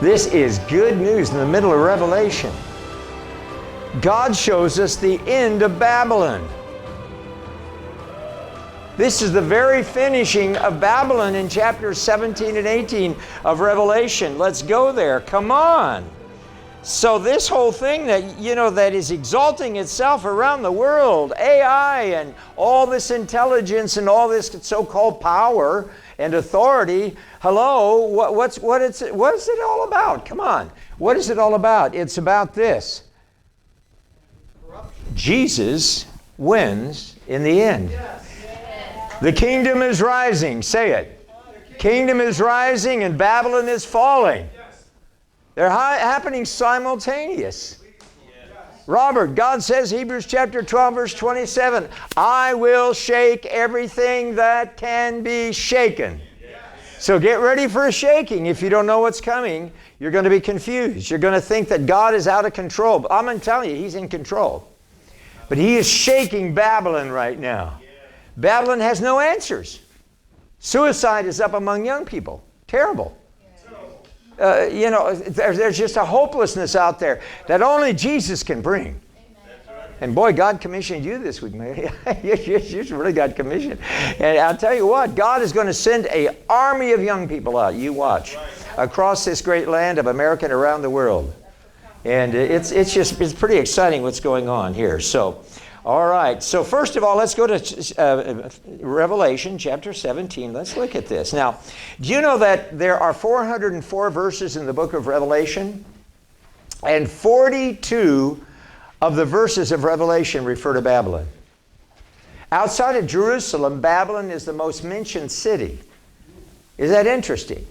This is good news in the middle of Revelation. God shows us the end of Babylon. This is the very finishing of Babylon in chapters 17 and 18 of Revelation. Let's go there. Come on. So this whole thing that, that is exalting itself around the world, AI and all this intelligence and all this so-called power and authority, hello, what is it all about? Come on. What is it all about? It's about this. Jesus wins in the end. The kingdom is rising. Say it. Kingdom is rising and Babylon is falling. They're happening simultaneous. Robert, God says, Hebrews chapter 12, verse 27, I will shake everything that can be shaken. So get ready for a shaking. If you don't know what's coming, you're going to be confused. You're going to think that God is out of control. But I'm going to tell you, He's in control. But He is shaking Babylon right now. Babylon has no answers. Suicide is up among young people. Terrible. There's just a hopelessness out there that only Jesus can bring. And boy, God commissioned you this week, Mary. You really got commissioned. And I'll tell you what, God is going to send an army of young people out. You watch. Across this great land of America and around the world. And it's pretty exciting what's going on here. So, all right. So first of all, let's go to Revelation chapter 17. Let's look at this. Now, do you know that there are 404 verses in the book of Revelation? And 42 of the verses of Revelation refer to Babylon. Outside of Jerusalem, Babylon is the most mentioned city. Is that interesting?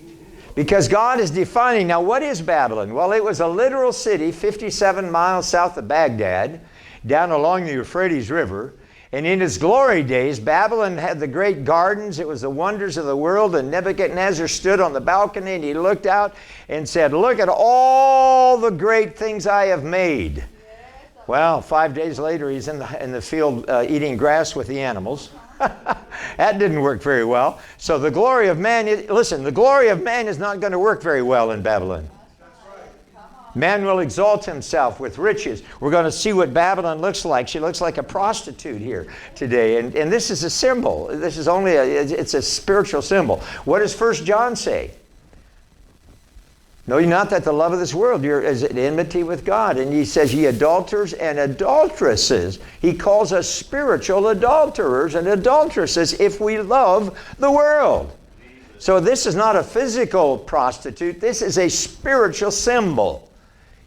Because God is defining, now what is Babylon? Well, it was a literal city 57 miles south of Baghdad, down along the Euphrates River. And in its glory days, Babylon had the great gardens. It was the wonders of the world. And Nebuchadnezzar stood on the balcony and he looked out and said, look at all the great things I have made. Well, 5 days later, he's in the field eating grass with the animals. That didn't work very well. So the glory of man, the glory of man is not going to work very well in Babylon. Man will exalt himself with riches. We're going to see what Babylon looks like. She looks like a prostitute here today. And this is a symbol. This is only it's a spiritual symbol. What does 1 John say? Know ye not that the love of this world is at enmity with God? And he says, ye adulterers and adulteresses. He calls us spiritual adulterers and adulteresses if we love the world. So this is not a physical prostitute. This is a spiritual symbol.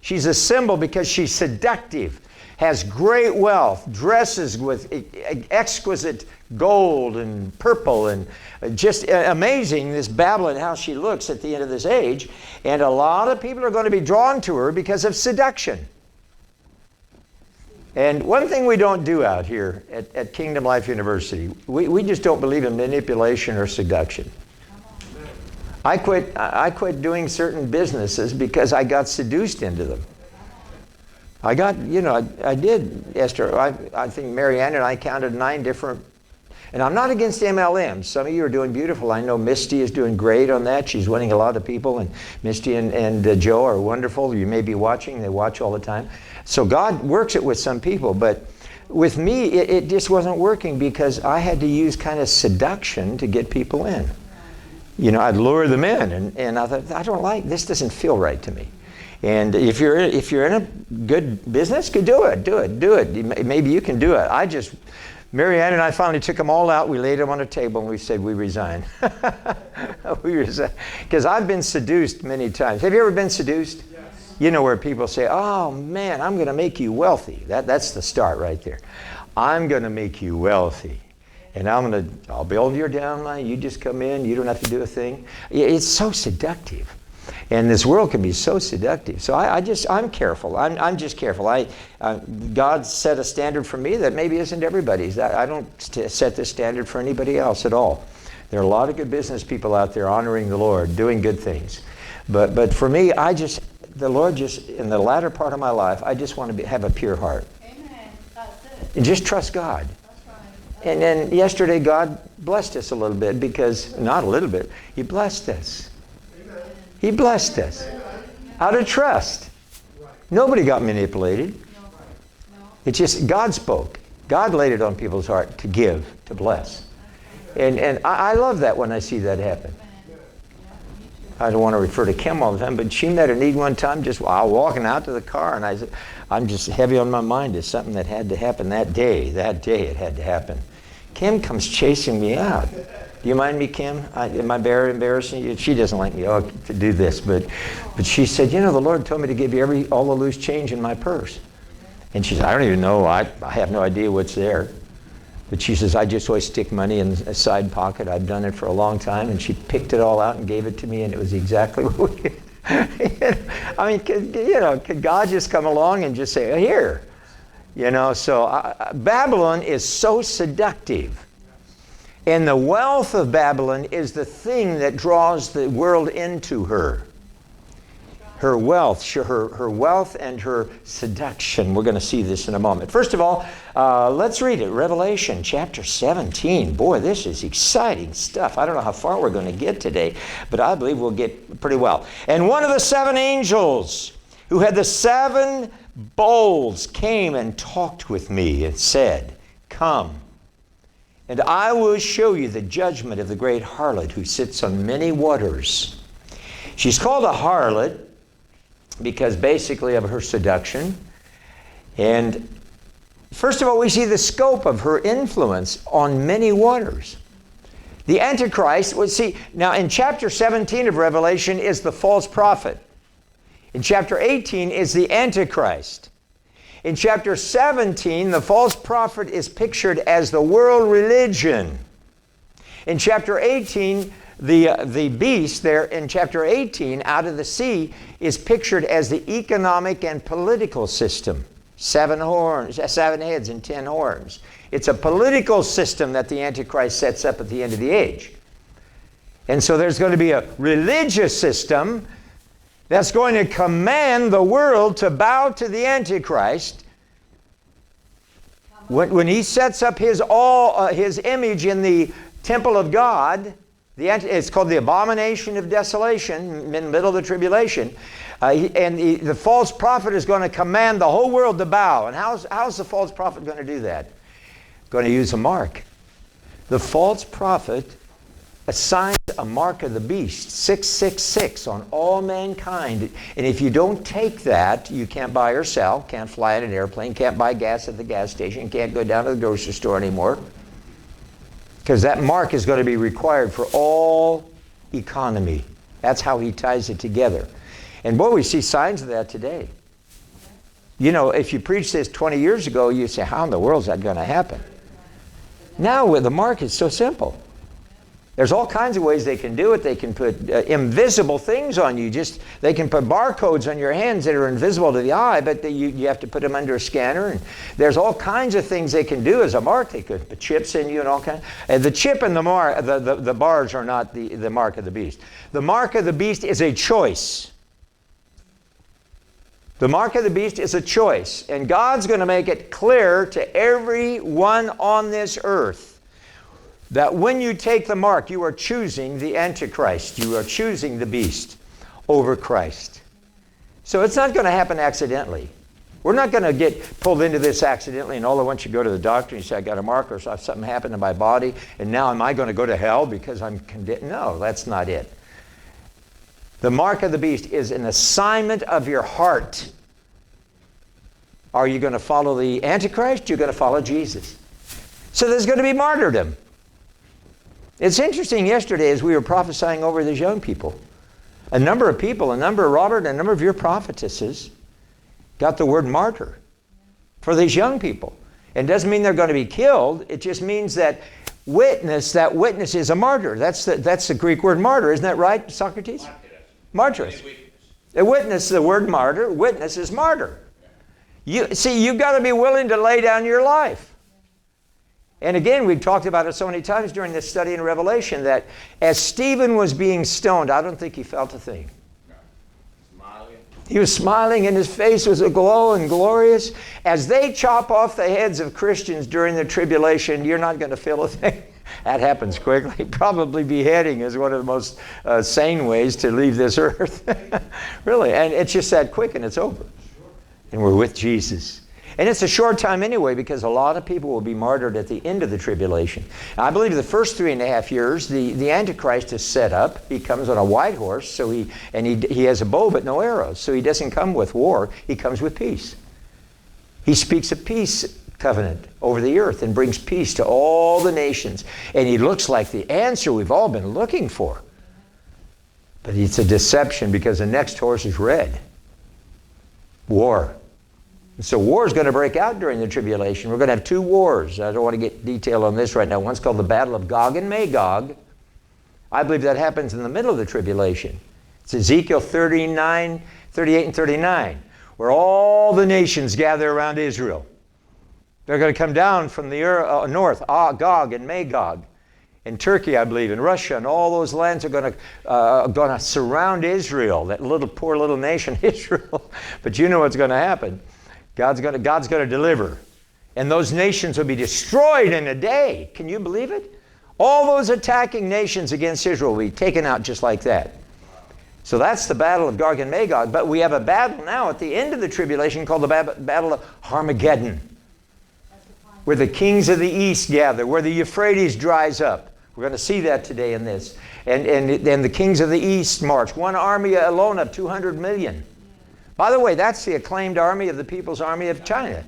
She's a symbol because she's seductive, has great wealth, dresses with exquisite gold and purple, and just amazing, this Babylon, how she looks at the end of this age. And a lot of people are going to be drawn to her because of seduction. And one thing we don't do out here at Kingdom Life University, we just don't believe in manipulation or seduction. I quit doing certain businesses because I got seduced into them. I did, Esther. I think Mary Ann and I counted 9 different, and I'm not against MLMs. Some of you are doing beautiful. I know Misty is doing great on that. She's winning a lot of people, and Misty and Joe are wonderful. You may be watching. They watch all the time. So God works it with some people, but with me, it just wasn't working because I had to use kind of seduction to get people in. I'd lure them in, and I thought, I don't like this. Doesn't feel right to me. And if you're in a good business, do it. Maybe you can do it. Mary Ann and I finally took them all out. We laid them on a table and we said, we resign. We resign. Because I've been seduced many times. Have you ever been seduced? Yes. Where people say, oh man, I'm going to make you wealthy. That's the start right there. I'm going to make you wealthy. And I'll build your downline. You just come in. You don't have to do a thing. It's so seductive. And this world can be so seductive. So I'm careful. I'm just careful. God set a standard for me that maybe isn't everybody's. I don't set this standard for anybody else at all. There are a lot of good business people out there honoring the Lord, doing good things. But for me, the Lord just, in the latter part of my life, I just want to have a pure heart. Amen. That's it. And just trust God. And then yesterday, God blessed us a little bit because, not a little bit, He blessed us. He blessed us. Out of trust. Nobody got manipulated. No. It's just God spoke. God laid it on people's heart to give, to bless. And I love that when I see that happen. I don't want to refer to Kim all the time, but she met a need one time just while walking out to the car, and I said, I'm just heavy on my mind. It's something that had to happen that day. That day it had to happen. Kim comes chasing me out. Do you mind me, Kim? Am I very embarrassing you? She doesn't like me to do this, but she said, you know, the Lord told me to give you all the loose change in my purse. And she said, I don't even know. I have no idea what's there. But she says, I just always stick money in a side pocket. I've done it for a long time. And she picked it all out and gave it to me, and it was exactly what we did. I mean, could God just come along and just say, oh, here? You know, so Babylon is so seductive. And the wealth of Babylon is the thing that draws the world into her. Her wealth, her wealth and her seduction. We're going to see this in a moment. First of all, let's read it. Revelation chapter 17. Boy, this is exciting stuff. I don't know how far we're going to get today, but I believe we'll get pretty well. And one of the 7 angels who had the 7 bowls came and talked with me and said, come, and I will show you the judgment of the great harlot who sits on many waters. She's called a harlot because basically of her seduction. And first of all, we see the scope of her influence on many waters. The Antichrist, now in chapter 17 of Revelation is the false prophet. In chapter 18 is the Antichrist. In chapter 17, the false prophet is pictured as the world religion. In chapter 18, the beast there in chapter 18 out of the sea is pictured as the economic and political system. 7 heads and 10 horns. It's a political system that the Antichrist sets up at the end of the age. And so there's going to be a religious system that's going to command the world to bow to the Antichrist. When he sets up his image in the temple of God, it's called the abomination of desolation in the middle of the tribulation. And the false prophet is going to command the whole world to bow. And how's the false prophet going to do that? Going to use a mark. The false prophet assigns a mark of the beast, 666, on all mankind. And if you don't take that, you can't buy or sell, can't fly in an airplane, can't buy gas at the gas station, can't go down to the grocery store anymore. Because that mark is going to be required for all economy. That's how he ties it together. And boy, we see signs of that today. You know, if you preached this 20 years ago, you say, how in the world is that going to happen? Now, with the mark, it's so simple. There's all kinds of ways they can do it. They can put invisible things on you. They can put barcodes on your hands that are invisible to the eye, but you have to put them under a scanner. And there's all kinds of things they can do as a mark. They could put chips in you and all kinds. The chip and the bars are not the mark of the beast. The mark of the beast is a choice. The mark of the beast is a choice. And God's going to make it clear to everyone on this earth that when you take the mark, you are choosing the Antichrist. You are choosing the beast over Christ. So it's not going to happen accidentally. We're not going to get pulled into this accidentally and all at once you go to the doctor and you say, I got a mark or something happened to my body and now am I going to go to hell because I'm condemned? No, that's not it. The mark of the beast is an assignment of your heart. Are you going to follow the Antichrist? You're going to follow Jesus. So there's going to be martyrdom. It's interesting, yesterday as we were prophesying over these young people, a number of Robert, a number of your prophetesses got the word martyr for these young people. It doesn't mean they're going to be killed. It just means that witness is a martyr. That's the Greek word martyr. Isn't that right, Socrates? Martyrus. A witness, the word martyr, witness is martyr. You've got to be willing to lay down your life. And again, we've talked about it so many times during this study in Revelation that as Stephen was being stoned, I don't think he felt a thing. Smiling. He was smiling and his face was aglow and glorious. As they chop off the heads of Christians during the tribulation, you're not going to feel a thing. That happens quickly. Probably beheading is one of the most sane ways to leave this earth. Really, and it's just that quick and it's over. And we're with Jesus. And it's a short time anyway, because a lot of people will be martyred at the end of the tribulation. I believe the first 3.5 years, the Antichrist is set up. He comes on a white horse, so he has a bow but no arrows. So he doesn't come with war, he comes with peace. He speaks a peace covenant over the earth and brings peace to all the nations. And he looks like the answer we've all been looking for. But it's a deception, because the next horse is red. War. So war is going to break out during the tribulation. We're going to have 2 wars. I don't want to get detailed on this right now. One's called the Battle of Gog and Magog. I believe that happens in the middle of the tribulation. It's Ezekiel 38 and 39, where all the nations gather around Israel. They're going to come down from the north, Gog and Magog. In Turkey, I believe, in Russia, and all those lands are going to surround Israel, that poor little nation, Israel. But you know what's going to happen. God's going to deliver. And those nations will be destroyed in a day. Can you believe it? All those attacking nations against Israel will be taken out just like that. So that's the battle of Gog and Magog. But we have a battle now at the end of the tribulation called the Battle of Armageddon, where the kings of the east gather, where the Euphrates dries up. We're going to see that today in this. And the kings of the east march. One army alone of 200 million. By the way, that's the acclaimed army of the People's Army of China.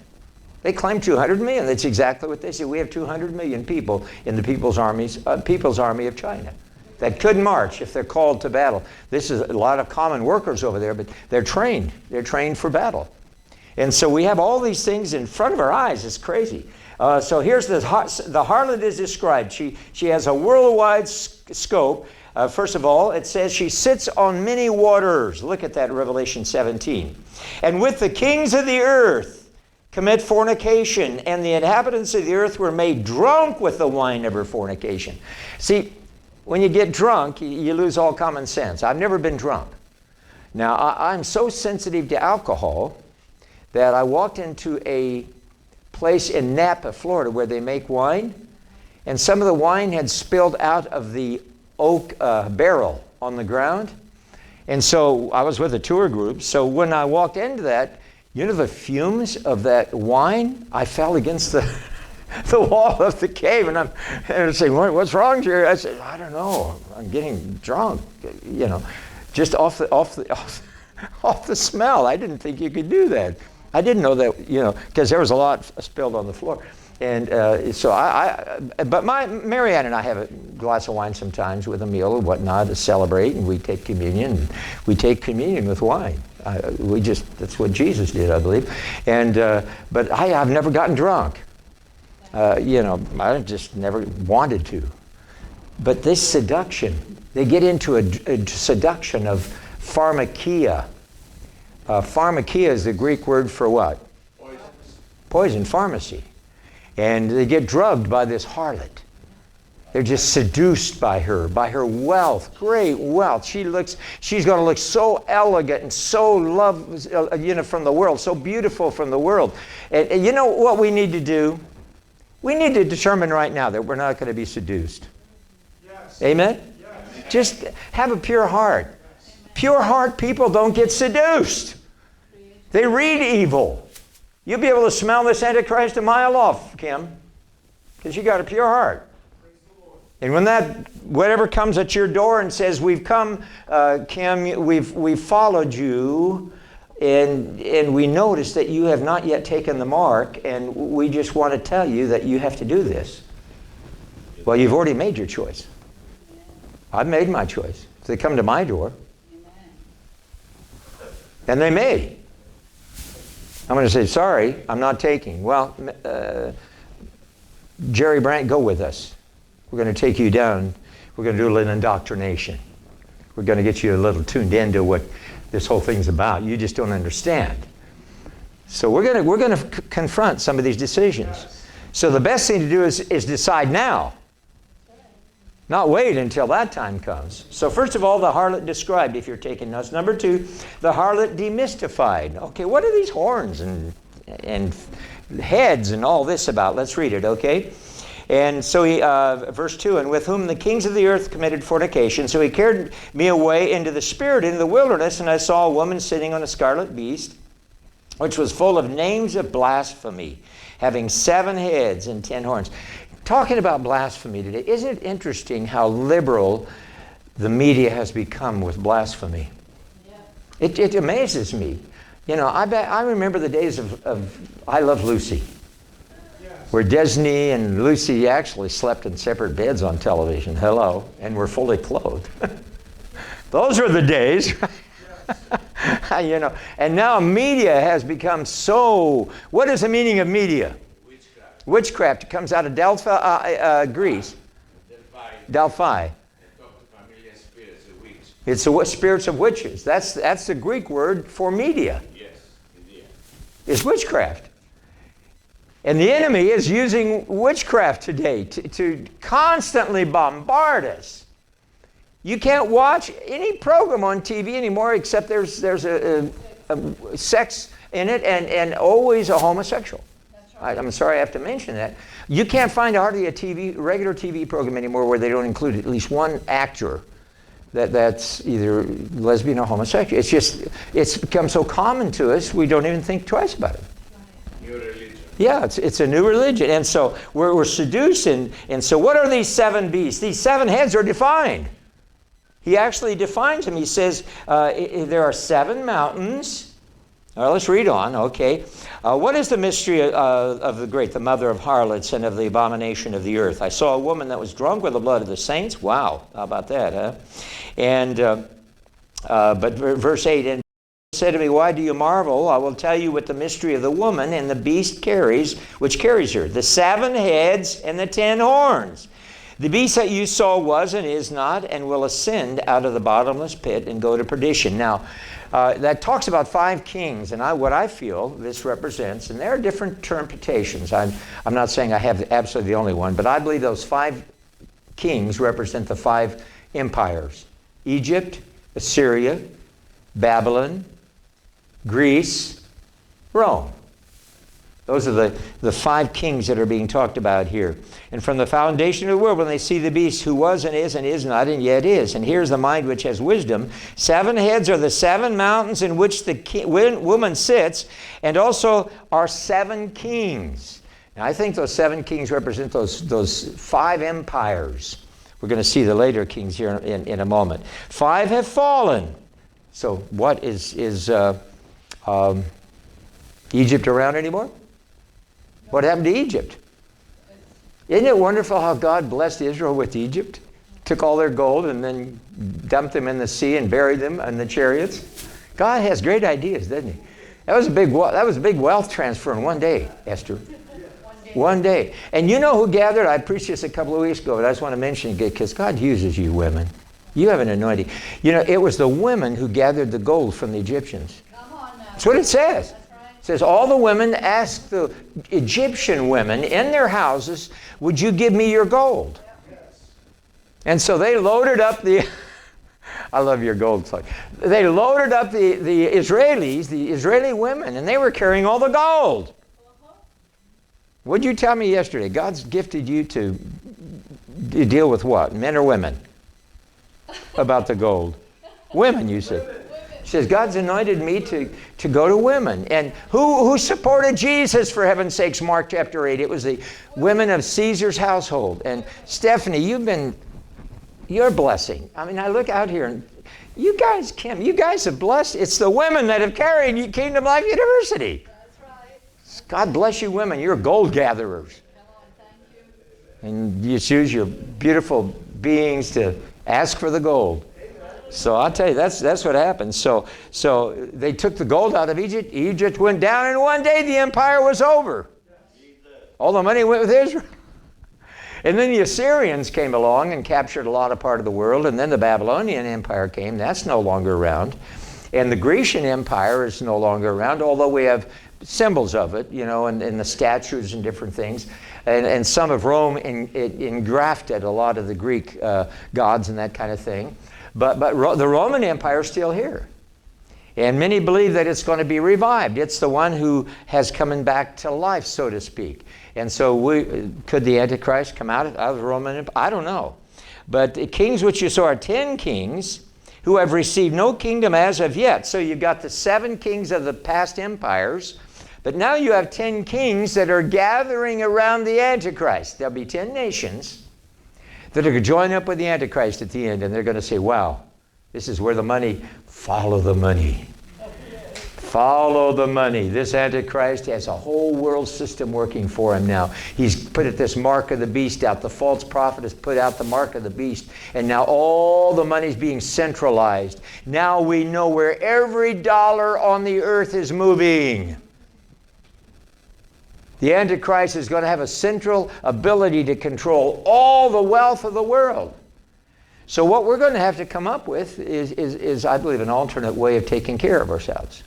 They claim 200 million. That's exactly what they say. We have 200 million people in the People's Army of China that could march if they're called to battle. This is a lot of common workers over there, but they're trained. They're trained for battle. And so we have all these things in front of our eyes. It's crazy. So here's the harlot is described. She has a worldwide scope. First of all, it says she sits on many waters. Look at that, Revelation 17. And with the kings of the earth commit fornication, and the inhabitants of the earth were made drunk with the wine of her fornication. See, when you get drunk, you lose all common sense. I've never been drunk. Now, I'm so sensitive to alcohol that I walked into a place in Napa, Florida, where they make wine, and some of the wine had spilled out of the oak barrel on the ground. And so I was with a tour group. So when I walked into that, you know, the fumes of that wine, I fell against the wall of the cave, and I'm saying, "What's wrong, Jerry?" I said, "I don't know. I'm getting drunk. You know, just off the smell. I didn't think you could do that. I didn't know that, you know, because there was a lot spilled on the floor." And so but Marianne and I have a glass of wine sometimes with a meal or whatnot to celebrate, and we take communion. And we take communion with wine. That's what Jesus did, I believe. And but I've never gotten drunk. You know, I just never wanted to. But this seduction, they get into a seduction of pharmakia. Pharmakia is the Greek word for what? Poison, pharmacy. And they get drugged by this harlot. They're just seduced by her wealth, great wealth. She's going to look so elegant and so from the world, so beautiful from the world. And you know what we need to do? We need to determine right now that we're not going to be seduced. Yes. Amen? Yes. Just have a pure heart. Pure heart people don't get seduced. They read evil. You'll be able to smell this Antichrist a mile off, Kim, because you got a pure heart. And when whatever comes at your door and says, "We've come, Kim, we've followed you, and we notice that you have not yet taken the mark, and we just want to tell you that you have to do this." Well, you've already made your choice. I've made my choice. If they come to my door, and they may. I'm going to say, "Sorry, I'm not taking." Well, Jerry Brandt, go with us. We're going to take you down. We're going to do a little indoctrination. We're going to get you a little tuned into what this whole thing's about. You just don't understand. So we're going to confront some of these decisions. So the best thing to do is decide now. Not wait until that time comes. So first of all, the harlot described, if you're taking notes. Number 2, the harlot demystified. Okay, what are these horns and heads and all this about? Let's read it, okay? And so he, verse 2, and with whom the kings of the earth committed fornication. So he carried me away into the spirit, into the wilderness, and I saw a woman sitting on a scarlet beast, which was full of names of blasphemy, having 7 heads and 10 horns. Talking about blasphemy today, isn't it interesting how liberal the media has become with blasphemy? Yeah. It amazes me. You know, I remember the days of I Love Lucy, where Disney and Lucy actually slept in separate beds on television. Hello, and were fully clothed. Those were the days. You know, and now media has become so. What is the meaning of media? Witchcraft. It comes out of Greece. Delphi. It's the spirits of witches. That's the Greek word for media. Yes, indeed. It's witchcraft. And the enemy is using witchcraft today to constantly bombard us. You can't watch any program on TV anymore except there's a sex in it and always a homosexual. Right. I'm sorry I have to mention that. You can't find hardly a regular TV program anymore where they don't include at least one actor that's either lesbian or homosexual. It's become so common to us we don't even think twice about it. New religion. Yeah, it's a new religion. And so we're seduced. And so what are these 7 beasts? These 7 heads are defined. He actually defines them. He says there are 7 mountains. Let's read on, okay. What is the mystery of the great, the mother of harlots and of the abomination of the earth? I saw a woman that was drunk with the blood of the saints. Wow, how about that, huh? And, but verse 8, and said to me, why do you marvel? I will tell you what the mystery of the woman and the beast carries, which carries her. The 7 heads and the 10 horns. The beast that you saw was and is not and will ascend out of the bottomless pit and go to perdition. Now, that talks about 5 kings, and what I feel this represents, and there are different interpretations. I'm not saying I have absolutely the only one, but I believe those 5 kings represent the 5 empires. Egypt, Assyria, Babylon, Greece, Rome. Those are the 5 kings that are being talked about here. And from the foundation of the world, when they see the beast who was and is not and yet is. And here's the mind which has wisdom. 7 heads are the 7 mountains in which the woman sits, and also are 7 kings. Now, I think those 7 kings represent those 5 empires. We're going to see the later kings here in a moment. 5 have fallen. So what is Egypt around anymore? What happened to Egypt? Isn't it wonderful how God blessed Israel with Egypt? Took all their gold and then dumped them in the sea and buried them in the chariots. God has great ideas, doesn't he? That was a big wealth transfer in one day, Esther. One day. And you know who gathered? I preached this a couple of weeks ago, but I just want to mention it because God uses you women. You have an anointing. You know, it was the women who gathered the gold from the Egyptians. Come on now. That's what it says. It says, all the women asked the Egyptian women in their houses, would you give me your gold? Yes. And so they loaded up the, I love your gold. They loaded up the Israelis, the Israeli women, and they were carrying all the gold. What did you tell me yesterday? God's gifted you to deal with what? Men or women? About the gold. Women, you said. He says, God's anointed me to go to women. And who supported Jesus, for heaven's sakes? Mark chapter 8. It was the women of Caesar's household. And Stephanie, you're a blessing. I mean, I look out here and you guys, Kim, you guys have blessed. It's the women that have carried Kingdom Life University. That's right. God bless you women. You're gold gatherers. And you choose your beautiful beings to ask for the gold. So I'll tell you, that's what happened. So they took the gold out of Egypt. Egypt went down, and one day the empire was over. All the money went with Israel. And then the Assyrians came along and captured a lot of part of the world, and then the Babylonian Empire came. That's no longer around. And the Grecian Empire is no longer around, although we have symbols of it, you know, and the statues and different things. And some of Rome engrafted a lot of the Greek gods and that kind of thing. But the Roman Empire is still here. And many believe that it's going to be revived. It's the one who has coming back to life, so to speak. And so could the Antichrist come out of the Roman Empire? I don't know. But the kings which you saw are 10 kings who have received no kingdom as of yet. So you've got the 7 kings of the past empires, but now you have 10 kings that are gathering around the Antichrist. There'll be 10 nations that are going to join up with the Antichrist at the end, and they're going to say, wow, this is where the money, follow the money. Follow the money. This Antichrist has a whole world system working for him now. He's put this mark of the beast out. The false prophet has put out the mark of the beast. And now all the money's being centralized. Now we know where every dollar on the earth is moving. The Antichrist is going to have a central ability to control all the wealth of the world. So what we're going to have to come up with is, I believe, an alternate way of taking care of ourselves.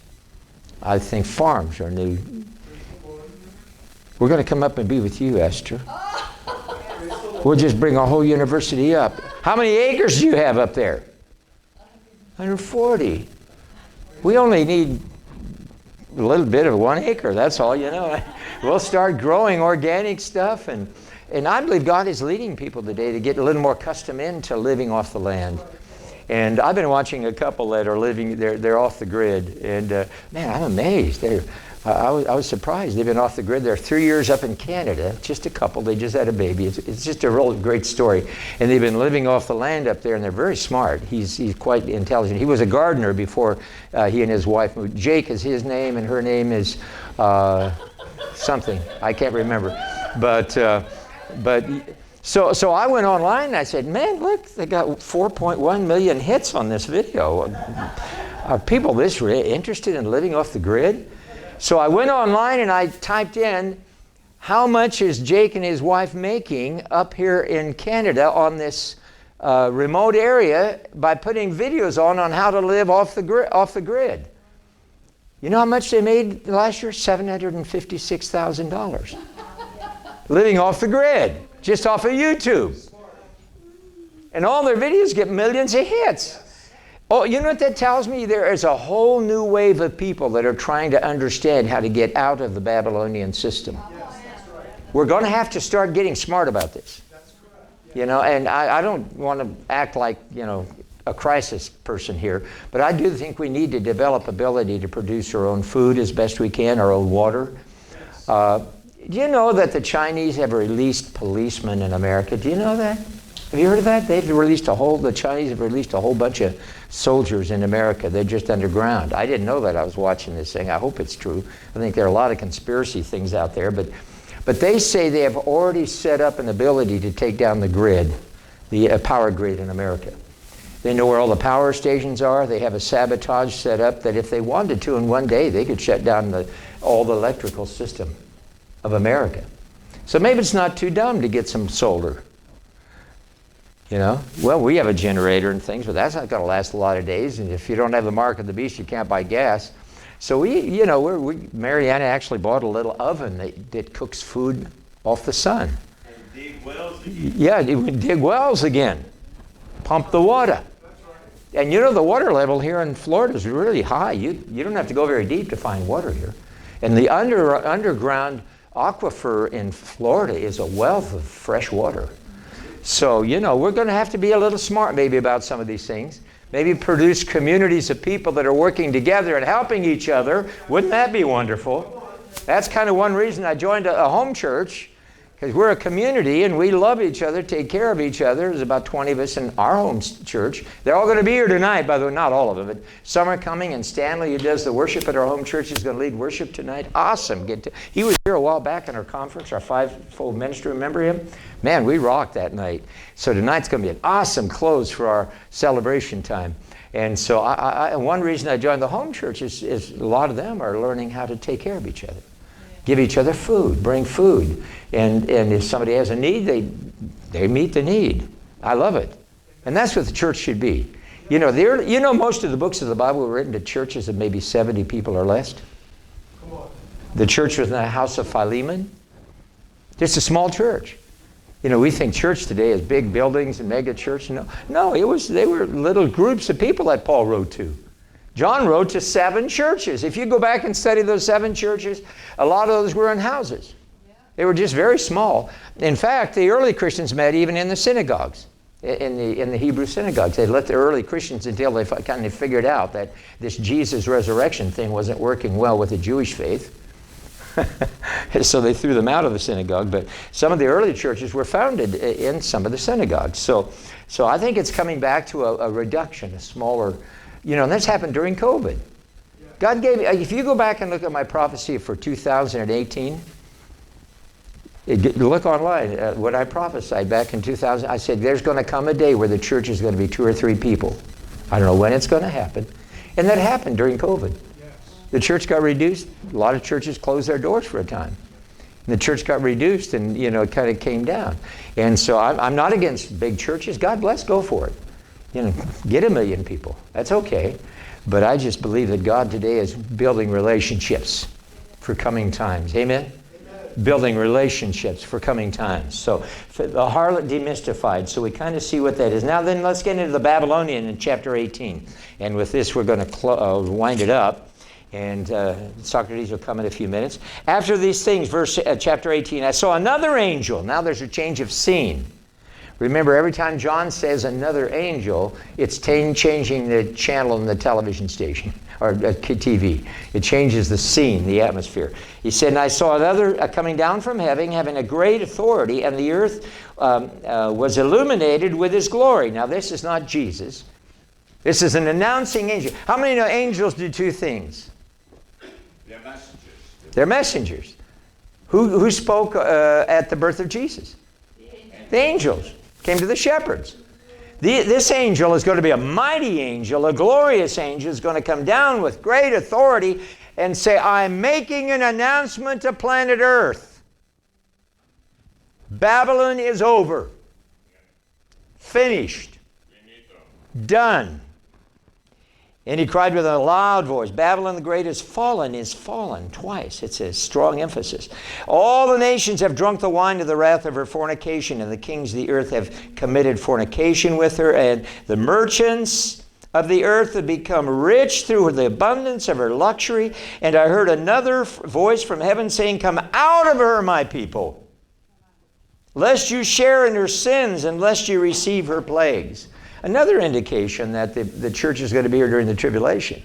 I think farms are new. We're going to come up and be with you, Esther. We'll just bring our whole university up. How many acres do you have up there? 140. We only need a little bit of 1 acre. That's all, you know. We'll start growing organic stuff. And I believe God is leading people today to get a little more accustomed into living off the land. And I've been watching a couple that are living, they're off the grid. And man, I'm amazed. I was surprised. They've been off the grid. They're 3 years up in Canada, just a couple. They just had a baby. It's just a real great story. And they've been living off the land up there, and they're very smart. He's quite intelligent. He was a gardener before he and his wife moved. Jake is his name, and her name is something. I can't remember. So I went online and I said, man, look, they got 4.1 million hits on this video. Are people this interested in living off the grid? So I went online and I typed in, how much is Jake and his wife making up here in Canada on this remote area by putting videos on how to live off the grid? You know how much they made last year? $756,000. Living off the grid. Just off of YouTube. And all their videos get millions of hits. Oh, you know what that tells me? There is a whole new wave of people that are trying to understand how to get out of the Babylonian system. We're going to have to start getting smart about this. You know, and I don't want to act like, you know, a crisis person here, but I do think we need to develop ability to produce our own food as best we can, our own water. Do you know that the Chinese have released policemen in America? Do you know that? Have you heard of that? The Chinese have released a whole bunch of soldiers in America. They're just underground. I didn't know that. I was watching this thing. I hope it's true. I think there are a lot of conspiracy things out there, but they say they have already set up an ability to take down the grid, the power grid in America. They know where all the power stations are. They have a sabotage set up that if they wanted to in one day, they could shut down all the electrical system of America. So maybe it's not too dumb to get some solar. You know, well, we have a generator and things, but that's not going to last a lot of days. And if you don't have the mark of the beast, you can't buy gas. So Mariana actually bought a little oven that cooks food off the sun. And dig wells again. Yeah, we dig wells again. Pump the water. And you know, the water level here in Florida is really high. You don't have to go very deep to find water here. And the underground aquifer in Florida is a wealth of fresh water. So, you know, we're going to have to be a little smart maybe about some of these things. Maybe produce communities of people that are working together and helping each other. Wouldn't that be wonderful? That's kind of one reason I joined a home church, because we're a community and we love each other, take care of each other. There's about 20 of us in our home church. They're all going to be here tonight, by the way, not all of them, but some are coming, and Stanley, who does the worship at our home church, is going to lead worship tonight. Awesome. He was here a while back in our conference, our fivefold ministry. Remember him? Man, we rocked that night. So tonight's going to be an awesome close for our celebration time. And so one reason I joined the home church is a lot of them are learning how to take care of each other. Give each other food, bring food. And if somebody has a need, they meet the need. I love it. And that's what the church should be. You know, most of the books of the Bible were written to churches of maybe 70 people or less. The church was in the house of Philemon. Just a small church. You know, we think church today is big buildings and mega church. No, they were little groups of people that Paul wrote to. John wrote to 7 churches. If you go back and study those 7 churches, a lot of those were in houses. They were just very small. In fact, the early Christians met even in the synagogues, in the Hebrew synagogues. They left the early Christians until they kind of figured out that this Jesus resurrection thing wasn't working well with the Jewish faith. So they threw them out of the synagogue. But some of the early churches were founded in some of the synagogues. So I think it's coming back to a reduction, a smaller, and that's happened during COVID. God gave, if you go back and look at my prophecy for 2018, look online at what I prophesied back in 2000. I said there's going to come a day where the church is going to be 2 or 3 people. I don't know when it's going to happen. And that happened during COVID. The church got reduced. A lot of churches closed their doors for a time. And the church got reduced and, it kind of came down. And so I'm not against big churches. God bless, go for it. Get 1 million people. That's okay. But I just believe that God today is building relationships for coming times. Amen? Building relationships for coming times. So the harlot demystified. So we kind of see what that is. Now then, let's get into the Babylonian in chapter 18. And with this, we're going to wind it up. And Socrates will come in a few minutes. After these things, chapter 18, I saw another angel. Now there's a change of scene. Remember, every time John says another angel, it's changing the channel in the television station or TV. It changes the scene, the atmosphere. He said, and I saw another coming down from heaven, having a great authority, and the earth was illuminated with his glory. Now this is not Jesus. This is an announcing angel. How many know angels do 2 things? They're messengers. They're messengers. Who spoke at the birth of Jesus? The angels. Came to the shepherds. This angel is going to be a mighty angel, a glorious angel, is going to come down with great authority and say, I'm making an announcement to planet Earth. Babylon is over. Finished. Done. And he cried with a loud voice, Babylon the Great is fallen twice. It's a strong emphasis. All the nations have drunk the wine of the wrath of her fornication, and the kings of the earth have committed fornication with her, and the merchants of the earth have become rich through the abundance of her luxury. And I heard another voice from heaven saying, come out of her, my people, lest you share in her sins, and lest you receive her plagues. Another indication that the church is going to be here during the tribulation.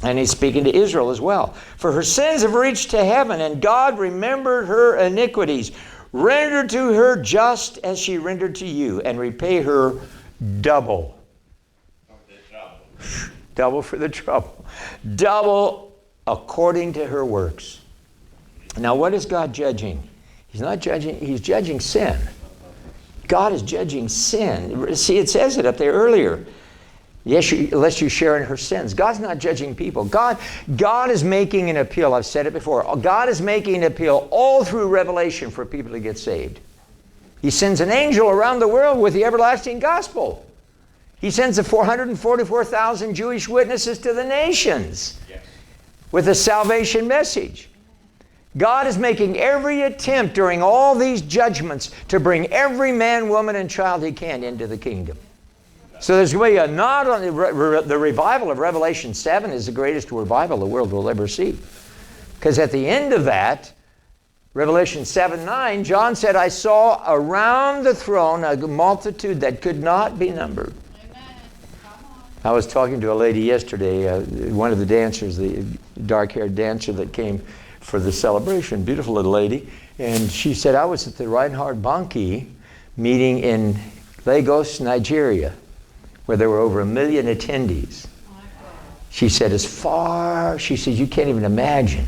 And he's speaking to Israel as well. For her sins have reached to heaven, and God remembered her iniquities. Render to her just as she rendered to you, and repay her double. Double for the trouble. Double according to her works. Now what is God judging? He's not judging, he's judging sin. God is judging sin. See, it says it up there earlier. Yes, lest you share in her sins. God's not judging people. God is making an appeal. I've said it before. God is making an appeal all through Revelation for people to get saved. He sends an angel around the world with the everlasting gospel. He sends the 444,000 Jewish witnesses to the nations with a salvation message. God is making every attempt during all these judgments to bring every man, woman, and child he can into the kingdom. So there's going to be not only the revival of Revelation 7 is the greatest revival the world will ever see. Because at the end of that, Revelation 7:9, John said, I saw around the throne a multitude that could not be numbered. I was talking to a lady yesterday, one of the dancers, the dark-haired dancer that came for the celebration, beautiful little lady, and she said, I was at the Reinhard Bonnke meeting in Lagos, Nigeria, where there were over 1 million attendees. She said, she said, you can't even imagine.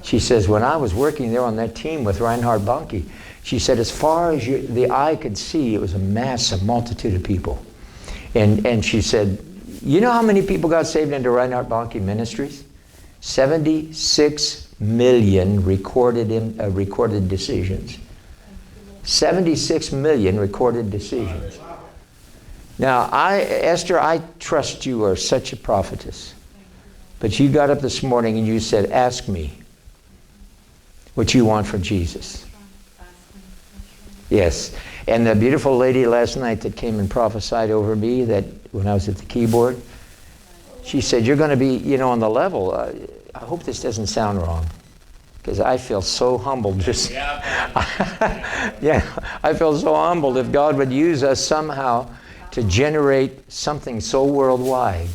She says, when I was working there on that team with Reinhard Bonnke, she said, as far as the eye could see, it was a multitude of people. And she said, you know how many people got saved into Reinhard Bonnke Ministries? 76 million recorded decisions. 76 million recorded decisions. Now, Esther, I trust you are such a prophetess. But you got up this morning and you said, ask me what you want from Jesus. Yes. And the beautiful lady last night that came and prophesied over me that when I was at the keyboard, She said, you're going to be, on the level. I hope this doesn't sound wrong, because I feel so humbled. I feel so humbled if God would use us somehow to generate something so worldwide.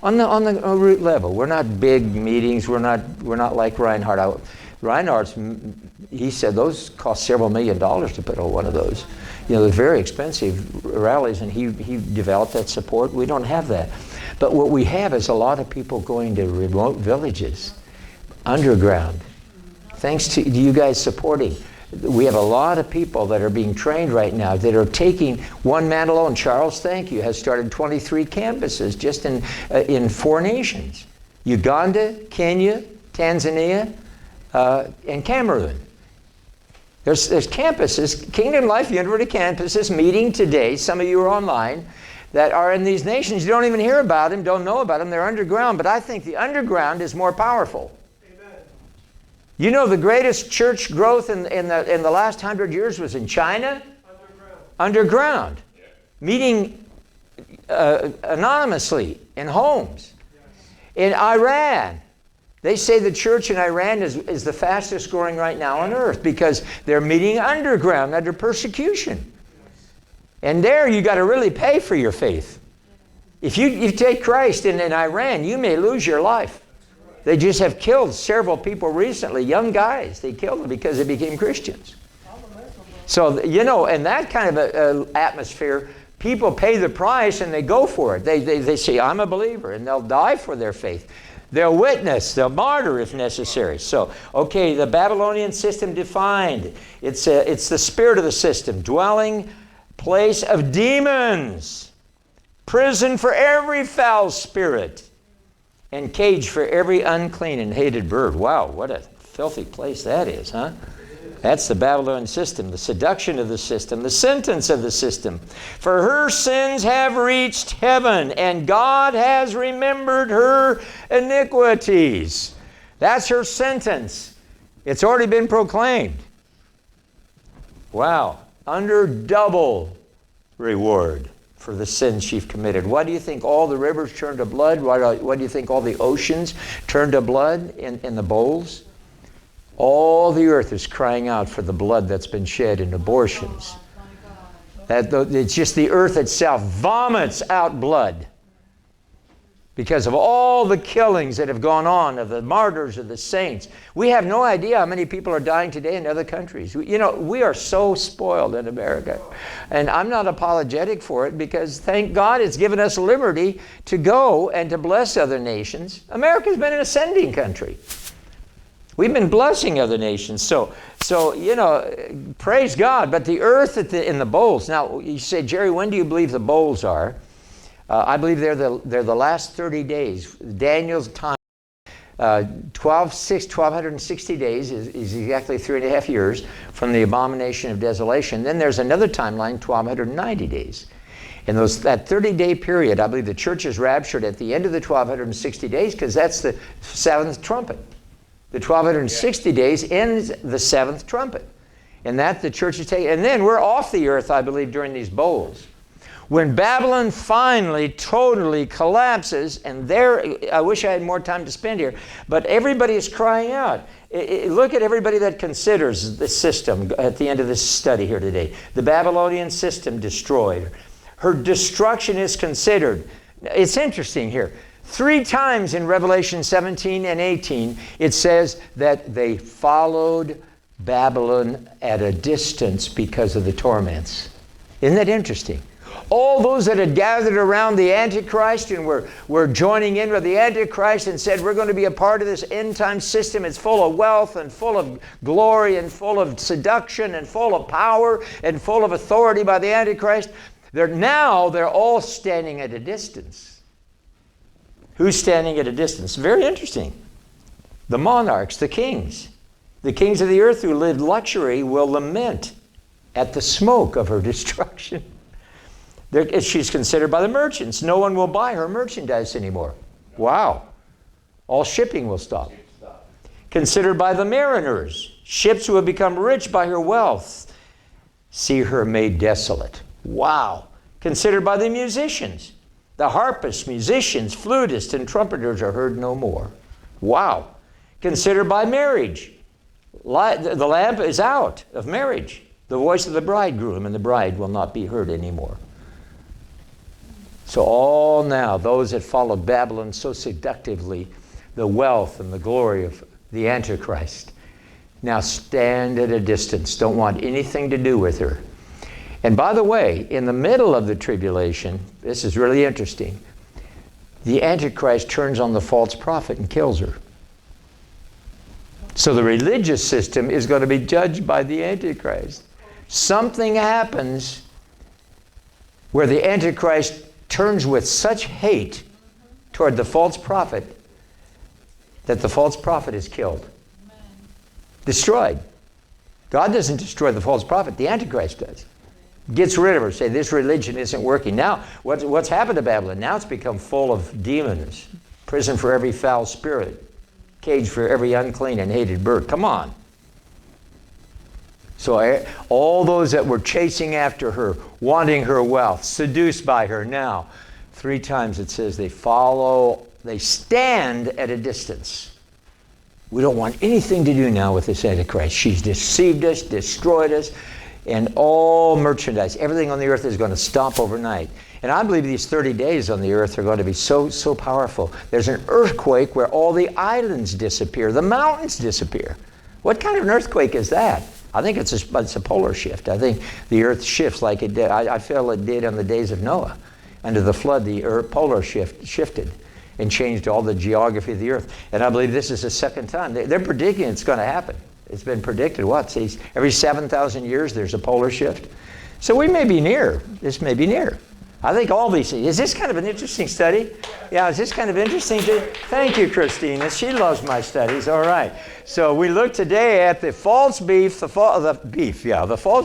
On the root level. We're not big meetings. We're not like Reinhardt. Reinhardt's, he said those cost several $1 million to put on one of those. They're very expensive rallies, and he developed that support. We don't have that. But what we have is a lot of people going to remote villages, underground, thanks to you guys supporting. We have a lot of people that are being trained right now that are taking, one man alone, Charles, thank you, has started 23 campuses just in 4 nations. Uganda, Kenya, Tanzania, and Cameroon. There's campuses, Kingdom Life University campuses meeting today, some of you are online, that are in these nations. You don't even hear about them, don't know about them, they're underground, but I think the underground is more powerful. Amen. The greatest church growth in the last 100 years was in China? Underground. Yeah. Meeting anonymously in homes. Yes. In Iran, they say the church in Iran is the fastest growing right now on earth because they're meeting underground under persecution. And there you got to really pay for your faith. If you take Christ in Iran, you may lose your life. They just have killed several people recently, young guys. They killed them because they became Christians. So, in that kind of atmosphere, people pay the price and they go for it. They say, I'm a believer, and they'll die for their faith. They'll witness, they'll martyr if necessary. So, okay, the Babylonian system defined. It's the spirit of the system, dwelling place of demons, prison for every foul spirit, and cage for every unclean and hated bird. Wow, what a filthy place that is, huh? That's the Babylonian system, the seduction of the system, the sentence of the system. For her sins have reached heaven, and God has remembered her iniquities. That's her sentence. It's already been proclaimed. Wow. Under double reward for the sins she've committed. Why do you think all the rivers turned to blood? Why do you think all the oceans turned to blood in the bowls? All the earth is crying out for the blood that's been shed in abortions. It's just the earth itself vomits out blood because of all the killings that have gone on of the martyrs of the saints. We have no idea how many people are dying today in other countries. We are so spoiled in America. And I'm not apologetic for it because thank God it's given us liberty to go and to bless other nations. America's been an ascending country. We've been blessing other nations. So praise God. But the earth in the bowls. Now, you say, Jerry, when do you believe the bowls are? I believe they're the last 30 days. Daniel's time, 1260 days is exactly 3.5 years from the abomination of desolation. Then there's another timeline, 1290 days. In that 30-day period, I believe the church is raptured at the end of the 1260 days because that's the 7th trumpet. The 1260 days ends the 7th trumpet. And that the church is taking. And then we're off the earth, I believe, during these bowls. When Babylon finally totally collapses, and I wish I had more time to spend here, but everybody is crying out. Look at everybody that considers the system at the end of this study here today. The Babylonian system destroyed. Her destruction is considered. It's interesting here. 3 times in Revelation 17 and 18, it says that they followed Babylon at a distance because of the torments. Isn't that interesting? All those that had gathered around the Antichrist and were joining in with the Antichrist and said, we're going to be a part of this end-time system. It's full of wealth and full of glory and full of seduction and full of power and full of authority by the Antichrist. They're all standing at a distance. Who's standing at a distance? Very interesting. The monarchs, the kings. The kings of the earth who lived luxury will lament at the smoke of her destruction. She's considered by the merchants. No one will buy her merchandise anymore. Wow. All shipping will stop. Considered by the mariners. Ships who have become rich by her wealth. See her made desolate. Wow. Considered by the musicians. The harpists, musicians, flutists, and trumpeters are heard no more. Wow. Consider by marriage. The lamp is out of marriage. The voice of the bridegroom and the bride will not be heard anymore. So all now, those that followed Babylon so seductively, the wealth and the glory of the Antichrist, now stand at a distance, don't want anything to do with her. And by the way, in the middle of the tribulation, this is really interesting, the Antichrist turns on the false prophet and kills her. So the religious system is going to be judged by the Antichrist. Something happens where the Antichrist turns with such hate toward the false prophet that the false prophet is killed. Destroyed. God doesn't destroy the false prophet, the Antichrist does. Gets rid of her, say this religion isn't working. Now, what's happened to Babylon? Now it's become full of demons. Prison for every foul spirit. Cage for every unclean and hated bird. Come on. So all those that were chasing after her, wanting her wealth, seduced by her, now 3 times it says they stand at a distance. We don't want anything to do now with this Antichrist. She's deceived us, destroyed us, and all merchandise, everything on the earth is going to stop overnight. And I believe these 30 days on the earth are going to be so powerful. There's an earthquake where all the islands disappear, the mountains disappear. What kind of an earthquake is that? I think it's a polar shift. I think the earth shifts like it did. I feel it did on the days of Noah. Under the flood, the polar shifted and changed all the geography of the earth. And I believe this is the second time. They're predicting it's going to happen. It's been predicted, every 7,000 years there's a polar shift. So we may be near. This may be near. I think all these things. Is this kind of an interesting study? Yeah, is this kind of interesting? Thank you, Christina. She loves my studies. All right. So we look today at the false beef, the false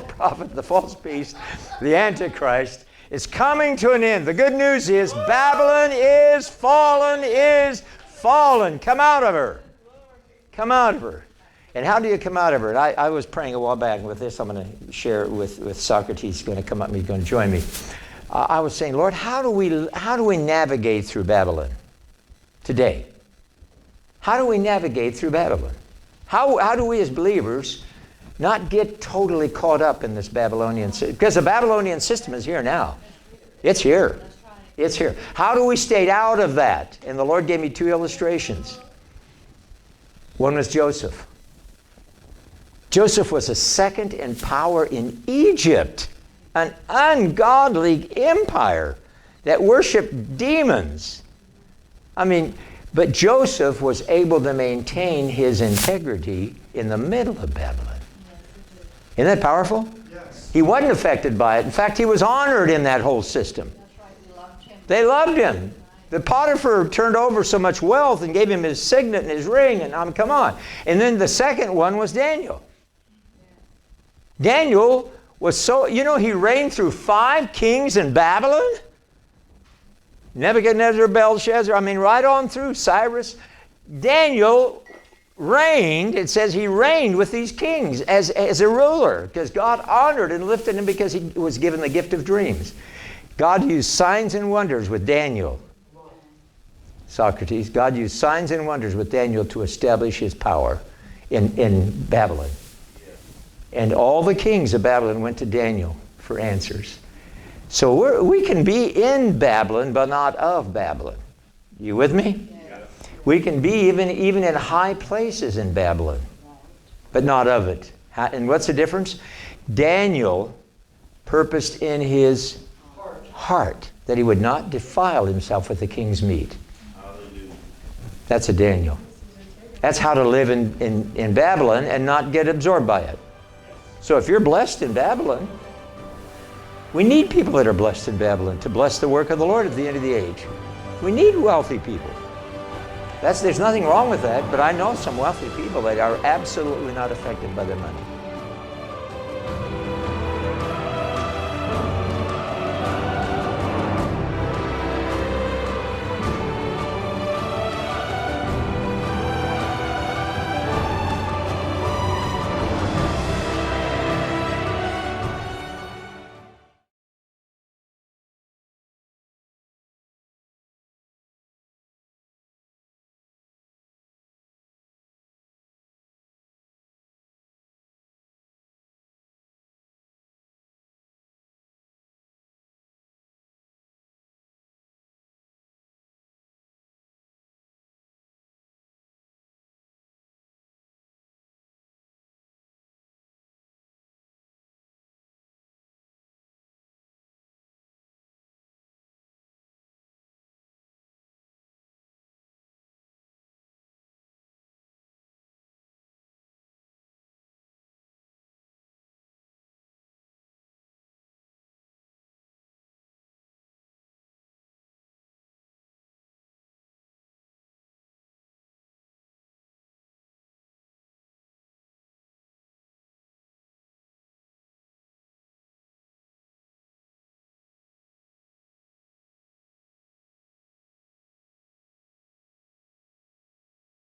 prophet, the false beast, the Antichrist is coming to an end. The good news is Babylon is fallen. Come out of her. Come out of her. And how do you come out of her? And I was praying a while back, and with this I'm going to share it with Socrates. He's going to come up and he's going to join me. I was saying, Lord, how do we navigate through Babylon today? How do we navigate through Babylon? How do we as believers not get totally caught up in this Babylonian system? Because the Babylonian system is here now. It's here. It's here. How do we stay out of that? And the Lord gave me 2 illustrations. One was Joseph. Joseph was a second in power in Egypt, an ungodly empire that worshiped demons. But Joseph was able to maintain his integrity in the middle of Babylon. Isn't that powerful? Yes. He wasn't affected by it. In fact, he was honored in that whole system. That's right, they loved him. The Potiphar turned over so much wealth and gave him his signet and his ring, and come on. And then the second one was Daniel. Daniel was he reigned through 5 kings in Babylon. Nebuchadnezzar, Belshazzar, right on through Cyrus. Daniel reigned, it says he reigned with these kings as a ruler, because God honored and lifted him because he was given the gift of dreams. God used signs and wonders with Daniel. Socrates, God used signs and wonders with Daniel to establish his power in Babylon. And all the kings of Babylon went to Daniel for answers. So we can be in Babylon, but not of Babylon. You with me? Yeah. We can be even in high places in Babylon, but not of it. And what's the difference? Daniel purposed in his heart that he would not defile himself with the king's meat. Hallelujah. That's a Daniel. That's how to live in Babylon and not get absorbed by it. So if you're blessed in Babylon, we need people that are blessed in Babylon to bless the work of the Lord at the end of the age. We need wealthy people. There's nothing wrong with that, but I know some wealthy people that are absolutely not affected by their money.